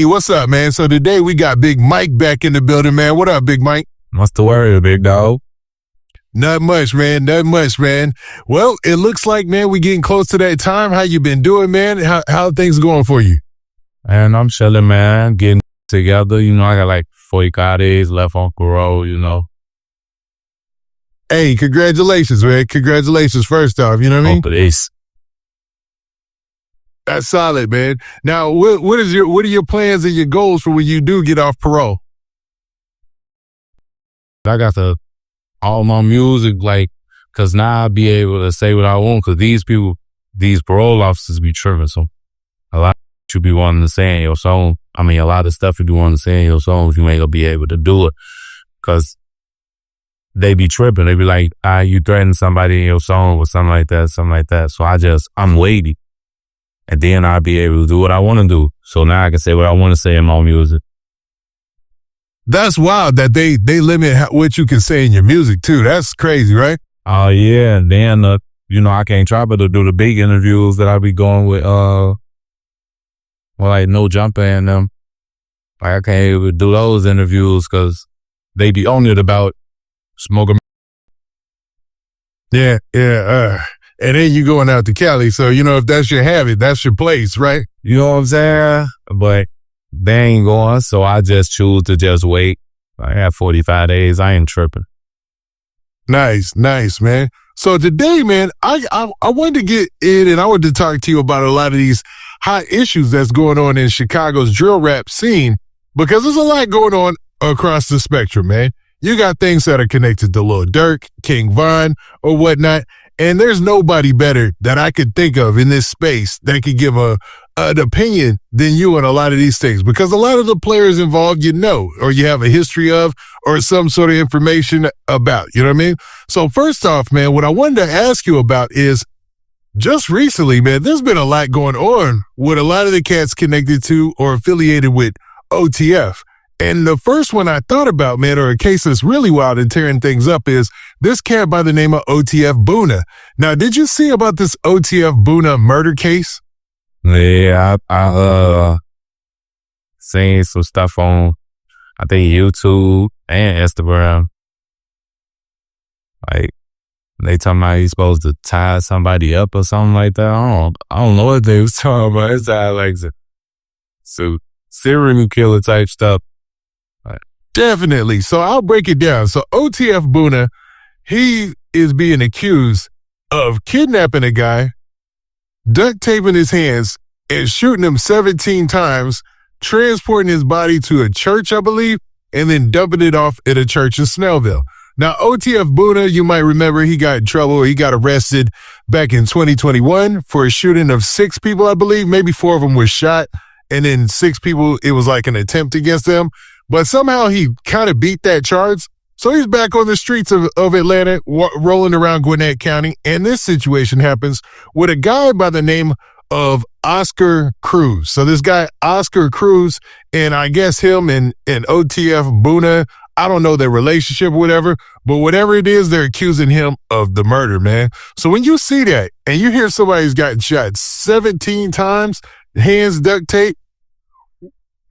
Hey, what's up, man? So today we got Big Mike back in the building, man. What up, Big Mike? What's the word, big dog? Not much, man. Not much, man. Well, it looks like, man, we getting close to that time. How you been doing, man? How things going for you? And I'm chilling, man. Getting together. You know, I got like 45 days left on parole, you know. Hey, congratulations, man. Congratulations first off, you know what I mean? Hope it is. That's solid, man. Now, what are your plans and your goals for when you do get off parole? I got all my music, like, cause now I'll be able to say what I want, cause these parole officers be tripping. So a lot of you be wanting to say in your song. I mean, a lot of stuff you do want to say in your songs, you ain't gonna be able to do it, cause they be tripping. They be like, you threaten somebody in your song or something like that. So I'm waiting. And then I'll be able to do what I want to do. So now I can say what I want to say in my music. That's wild that they limit what you can say in your music too. That's crazy, right? Oh, yeah. And then, you know, I can't try but to do the big interviews that I be going with, like No Jumper and them. Like I can't even do those interviews because they be on it about smoking. Yeah. And then you going out to Cali. So, you know, if that's your habit, that's your place, right? You know what I'm saying? But they ain't going, so I just choose to just wait. I have 45 days. I ain't tripping. Nice, man. So today, man, I wanted to get in and I wanted to talk to you about a lot of these hot issues that's going on in Chicago's drill rap scene, because there's a lot going on across the spectrum, man. You got things that are connected to Lil Durk, King Von, or whatnot. And there's nobody better that I could think of in this space that could give an opinion than you on a lot of these things, because a lot of the players involved, you know, or you have a history of, or some sort of information about, you know what I mean? So first off, man, what I wanted to ask you about is just recently, man, there's been a lot going on with a lot of the cats connected to or affiliated with OTF. And the first one I thought about, man, or a case that's really wild and tearing things up, is this cat by the name of OTF Boona. Now, did you see about this OTF Boona murder case? Yeah, I seen some stuff on, I think, YouTube and Instagram. Like, they talking about he's supposed to tie somebody up or something like that. I don't know what they was talking about. It's like so serial killer type stuff. Definitely. So I'll break it down. So OTF Boona, he is being accused of kidnapping a guy, duct taping his hands, and shooting him 17 times, transporting his body to a church, I believe, and then dumping it off at a church in Snellville. Now, OTF Boona, you might remember, he got in trouble. He got arrested back in 2021 for a shooting of 6 people, I believe. Maybe 4 of them were shot, and then 6 people, it was like an attempt against them. But somehow he kind of beat that charge. So he's back on the streets of Atlanta, rolling around Gwinnett County. And this situation happens with a guy by the name of Oscar Cruz. So this guy, Oscar Cruz, and I guess him and OTF Boona, I don't know their relationship or whatever, but whatever it is, they're accusing him of the murder, man. So when you see that and you hear somebody's gotten shot 17 times, hands duct tape,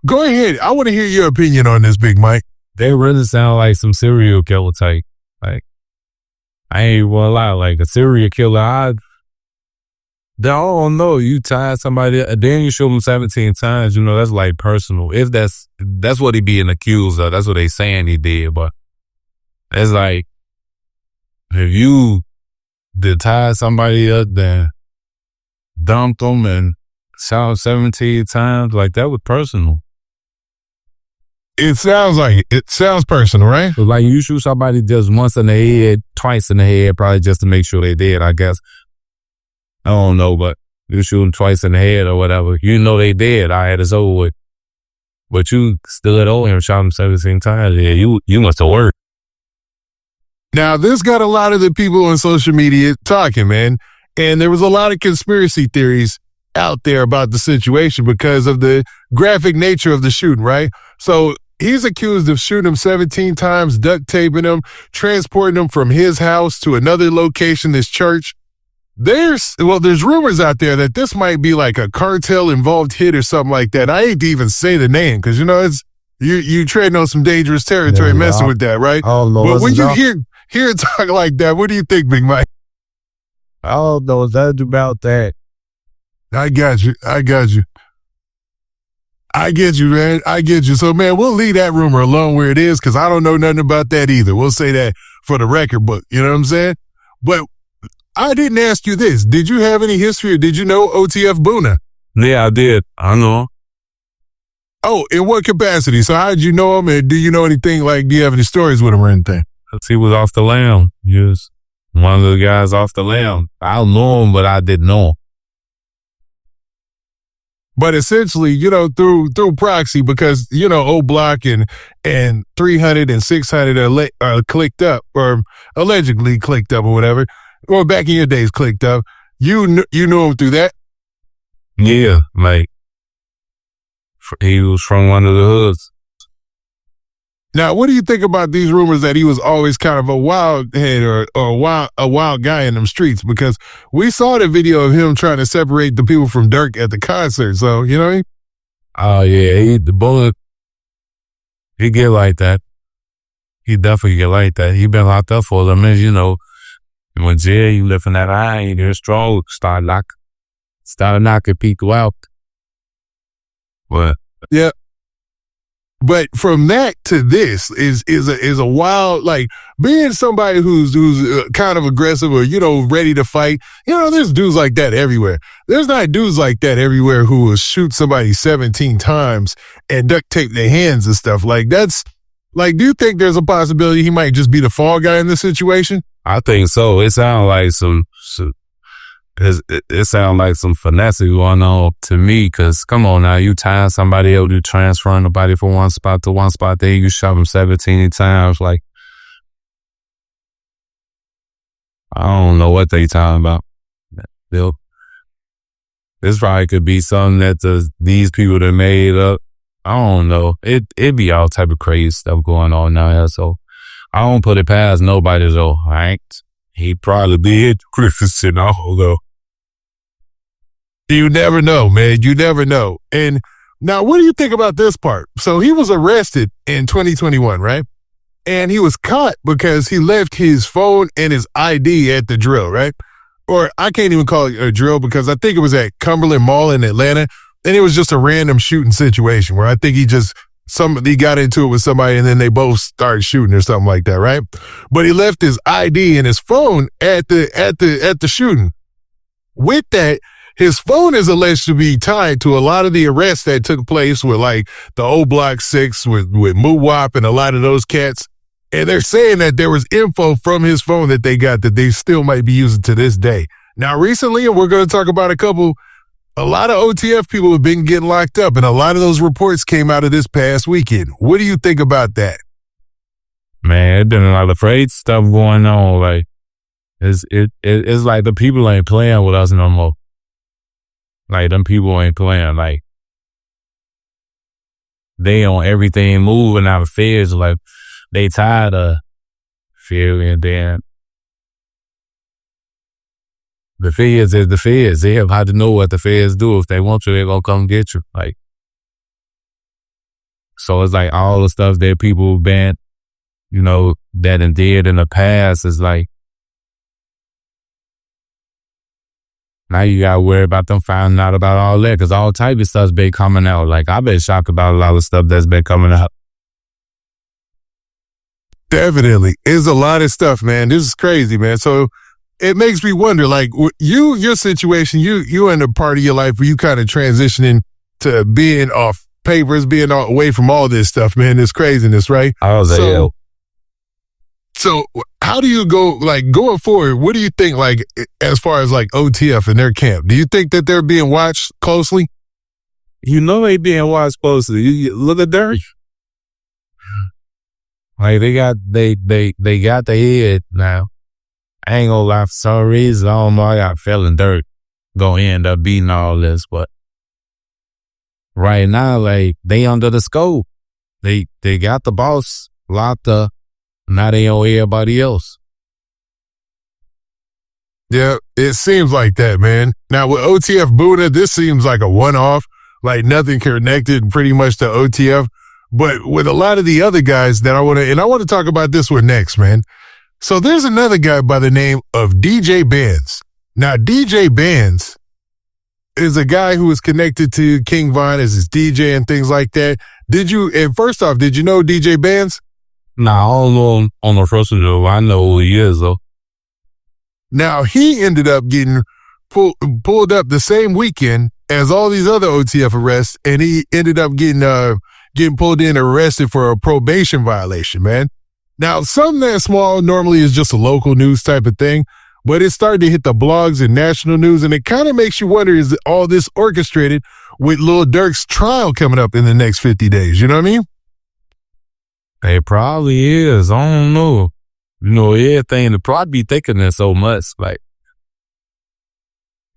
go ahead. I want to hear your opinion on this, Big Mike. They really sound like some serial killer type. Like, I ain't gonna lie, like a serial killer, I don't know. You tie somebody up, then you shoot them 17 times, you know, that's like personal. If that's what he being accused of, that's what they saying he did. But it's like, if you did tie somebody up, then dumped them and shot 17 times, like that was personal. It sounds personal, right? So like you shoot somebody just once in the head, twice in the head, probably just to make sure they dead, I guess. I don't know, but you shoot them twice in the head or whatever, you know they dead. I had it's over with. But you stood over and shot them 17 times. Yeah, you must have worked. Now, this got a lot of the people on social media talking, man. And there was a lot of conspiracy theories out there about the situation because of the graphic nature of the shooting, right? So he's accused of shooting him 17 times, duct taping him, transporting him from his house to another location, this church, there's rumors out there that this might be like a cartel involved hit or something like that. I hate to even say the name because it's you treading on some dangerous territory messing with that, right? But when you hear talk like that, what do you think, Big Mike? I don't know nothing about that. I got you, man. I get you. So, man, we'll leave that rumor alone where it is because I don't know nothing about that either. We'll say that for the record book. You know what I'm saying? But I didn't ask you this. Did you have any history or did you know OTF Boona? Yeah, I did. I know him. Oh, in what capacity? So how did you know him and do you know anything do you have any stories with him or anything? He was off the lam. He was one of the guys off the lam. I don't know him, but I didn't know him. But essentially, through proxy, because, O Block and 300 and 600 are clicked up or allegedly clicked up or whatever, or back in your days clicked up, you knew him through that? Yeah, he was from one of the hoods. Now, what do you think about these rumors that he was always kind of a wild head or a wild guy in them streets? Because we saw the video of him trying to separate the people from Durk at the concert. So, you know what I mean? Oh, yeah. The bullet, he get like that. He definitely get like that. He been locked up for a minute, When jail, you live in that eye, you're strong, start knocking people out. What? Yeah. But from that to this is a wild, being somebody who's kind of aggressive or, ready to fight. There's dudes like that everywhere. There's not dudes like that everywhere who will shoot somebody 17 times and duct tape their hands and stuff. That's do you think there's a possibility he might just be the fall guy in this situation? I think so. It sounds like it sounds like some finesse going on to me, because come on now, you tying somebody else, you transferring the body from one spot to one spot, then you shot them 17 times. I don't know what they talking about. This probably could be something that these people that made up. I don't know. It be all type of crazy stuff going on now here, so I don't put it past nobody though. He'd probably be it Christensen, I don't know. You never know, man. You never know. And now, what do you think about this part? So he was arrested in 2021, right? And he was caught because he left his phone and his ID at the drill, right? Or I can't even call it a drill because I think it was at Cumberland Mall in Atlanta. And it was just a random shooting situation where I think he got into it with somebody and then they both started shooting or something like that, right? But he left his ID and his phone at the shooting. With that, his phone is alleged to be tied to a lot of the arrests that took place with the O Block 6 with Muwop and a lot of those cats. And they're saying that there was info from his phone that they got that they still might be using to this day. Now, recently, and we're going to talk about a lot of OTF people have been getting locked up, and a lot of those reports came out of this past weekend. What do you think about that? Man, there's been a lot of afraid stuff going on. It's like the people ain't playing with us no more. Them people ain't playing. They on everything moving out of fears. They tired of fearing. Then the fears is the fears. They have had to know what the fears do. If they want you, they're gonna come get you. So it's all the stuff that people been, that and did in the past is now you gotta worry about them finding out about all that, because all type of stuff's been coming out. I've been shocked about a lot of stuff that's been coming out. Definitely. It's a lot of stuff, man. This is crazy, man. So it makes me wonder, your situation, you in a part of your life where you kind of transitioning to being off papers, being away from all this stuff, man. This craziness, right? I was So how do you go, going forward, what do you think, as far as OTF and their camp? Do you think that they're being watched closely? They being watched closely. You look at Durk. They got the head now. I ain't gonna lie, for some reason, I don't know, I got a feeling Durk gonna end up beating all this, but right now, they under the scope. They got the boss locked up. Now they on everybody else. Yeah, it seems like that, man. Now with OTF Boona, this seems like a one-off, like nothing connected pretty much to OTF. But with a lot of the other guys that I want to talk about this one next, man. So there's another guy by the name of DJ Bands. Now DJ Bands is a guy who is connected to King Von as his DJ and things like that. And first off, did you know DJ Bands? Nah, I don't know him on the first one. I know who he is though. Now, he ended up getting pulled up the same weekend as all these other OTF arrests, and he ended up getting pulled in and arrested for a probation violation, man. Now, something that small normally is just a local news type of thing, but it started to hit the blogs and national news, and it kind of makes you wonder, is all this orchestrated with Lil Durk's trial coming up in the next 50 days? You know what I mean? It probably is. I don't know. You know, everything, it probably be thinking that so much. Like,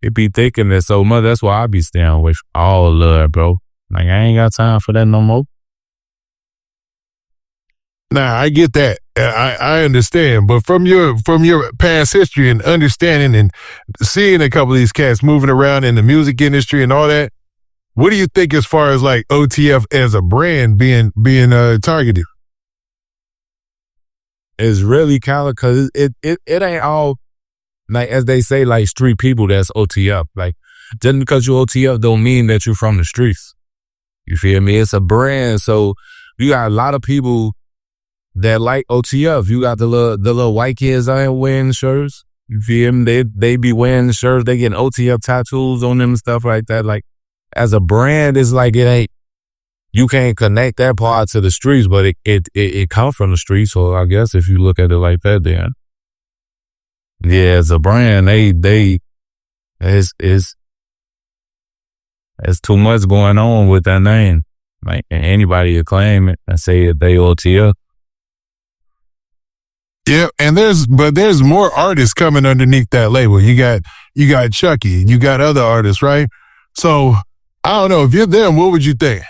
it be thinking that so much. That's why I be staying away from all love, bro. Like, I ain't got time for that no more. Nah, I get that. I understand. But from your past history and understanding and seeing a couple of these cats moving around in the music industry and all that, what do you think as far as like OTF as a brand being targeted? It's really kind of because it ain't all, like, as they say, like, street people that's OTF. Like, just because you OTF don't mean that you're from the streets. You feel me? It's a brand. So you got a lot of people that like OTF. You got the little white kids out here wearing shirts. You feel me? They be wearing shirts. They getting OTF tattoos on them and stuff like that. Like, as a brand, it's like it ain't. You can't connect that part to the streets, but it comes from the streets. So I guess if you look at it like that, then yeah, as a brand, it's too much going on with that name. Like, and anybody will claim it and say that they OTF. Yeah, and there's more artists coming underneath that label. You got Chucky, you got other artists, right? So I don't know, if you're them, what would you think?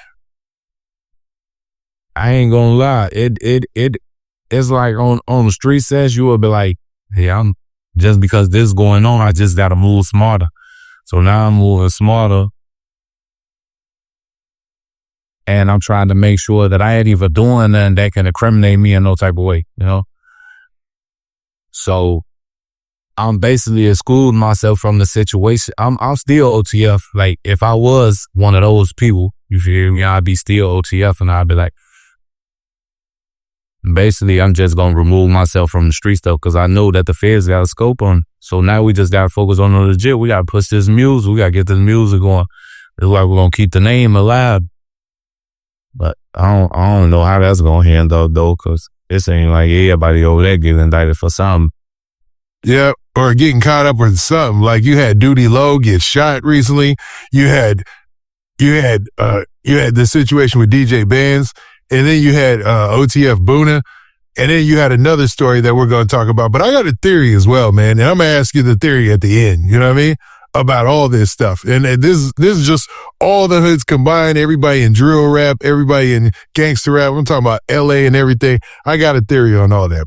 I ain't gonna lie. It's like on the street sets, you will be like, hey, I'm just because this is going on, I just gotta move smarter. So now I'm moving smarter. And I'm trying to make sure that I ain't even doing nothing that can incriminate me in no type of way, you know? So I'm basically excluding myself from the situation. I'm still OTF. Like, if I was one of those people, you feel me, I'd be still OTF and I'd be like, basically, I'm just going to remove myself from the street stuff because I know that the feds got a scope on. So now we just got to focus on the legit. We got to push this music. We got to get this music going. It's like we're going to keep the name alive. But I don't know how that's going to handle though, because it ain't like everybody over there getting indicted for something. Yeah, or getting caught up with something. Like, you had Duty Low get shot recently. You had the situation with DJ Bands. And then you had OTF Boona. And then you had another story that we're going to talk about. But I got a theory as well, man. And I'm going to ask you the theory at the end. You know what I mean? About all this stuff. And this is just all the hoods combined. Everybody in drill rap, everybody in gangster rap. I'm talking about LA and everything. I got a theory on all that.